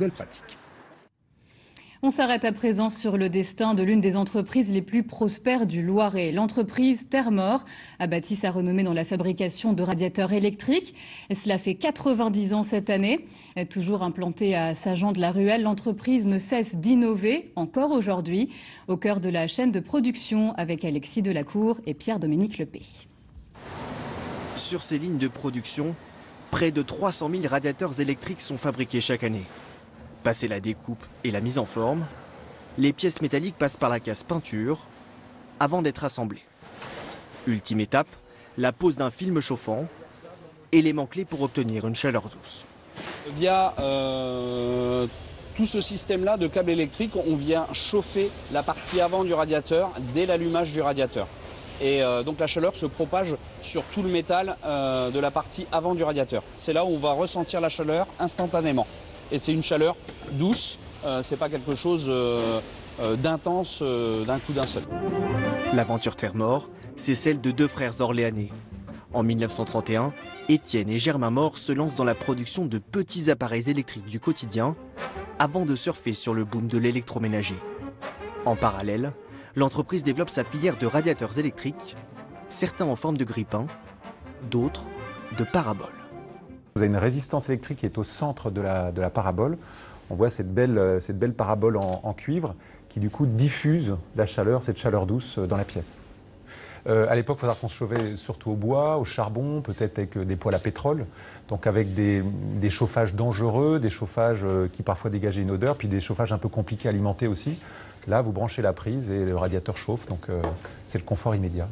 nouvelles pratiques. On s'arrête à présent sur le destin de l'une des entreprises les plus prospères du Loiret. L'entreprise Thermor a bâti sa renommée dans la fabrication de radiateurs électriques. Et cela fait 90 ans cette année. Toujours implantée à Saint-Jean-de-la-Ruelle, l'entreprise ne cesse d'innover, encore aujourd'hui, au cœur de la chaîne de production avec Alexis Delacour et Pierre-Dominique Lepay. Sur ces lignes de production, près de 300 000 radiateurs électriques sont fabriqués chaque année. Passé la découpe et la mise en forme, les pièces métalliques passent par la case peinture avant d'être assemblées. Ultime étape, la pose d'un film chauffant, élément clé pour obtenir une chaleur douce. Via tout ce système-là de câble électrique, on vient chauffer la partie avant du radiateur dès l'allumage du radiateur. Et donc la chaleur se propage sur tout le métal de la partie avant du radiateur. C'est là où on va ressentir la chaleur instantanément. Et c'est une chaleur douce, c'est pas quelque chose d'intense d'un coup d'un seul. L'aventure Thermor, c'est celle de deux frères orléanais. En 1931, Étienne et Germain Mort se lancent dans la production de petits appareils électriques du quotidien avant de surfer sur le boom de l'électroménager. En parallèle, l'entreprise développe sa filière de radiateurs électriques, certains en forme de grille-pain, d'autres de paraboles. Vous avez une résistance électrique qui est au centre de la parabole. On voit cette belle parabole en cuivre qui du coup diffuse la chaleur, cette chaleur douce dans la pièce. À l'époque, il faut savoir qu'on se chauffait surtout au bois, au charbon, peut-être avec des poêles à pétrole, donc avec des chauffages dangereux, des chauffages qui parfois dégageaient une odeur, puis des chauffages un peu compliqués à alimenter aussi. Là, vous branchez la prise et le radiateur chauffe, donc c'est le confort immédiat.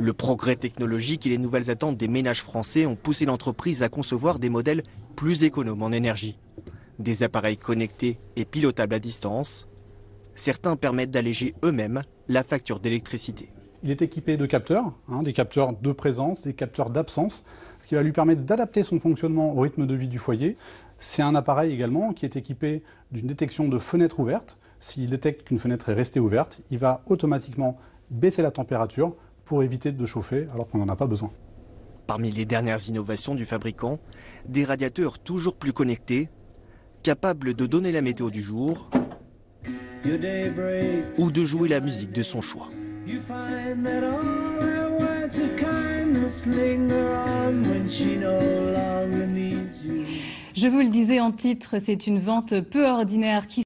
Le progrès technologique et les nouvelles attentes des ménages français ont poussé l'entreprise à concevoir des modèles plus économes en énergie. Des appareils connectés et pilotables à distance. Certains permettent d'alléger eux-mêmes la facture d'électricité. Il est équipé de capteurs, des capteurs de présence, des capteurs d'absence, ce qui va lui permettre d'adapter son fonctionnement au rythme de vie du foyer. C'est un appareil également qui est équipé d'une détection de fenêtre ouverte. S'il détecte qu'une fenêtre est restée ouverte, il va automatiquement baisser la température pour éviter de chauffer alors qu'on n'en a pas besoin. Parmi les dernières innovations du fabricant, des radiateurs toujours plus connectés, capables de donner la météo du jour ou de jouer la musique de son choix. Je vous le disais en titre, c'est une vente peu ordinaire qui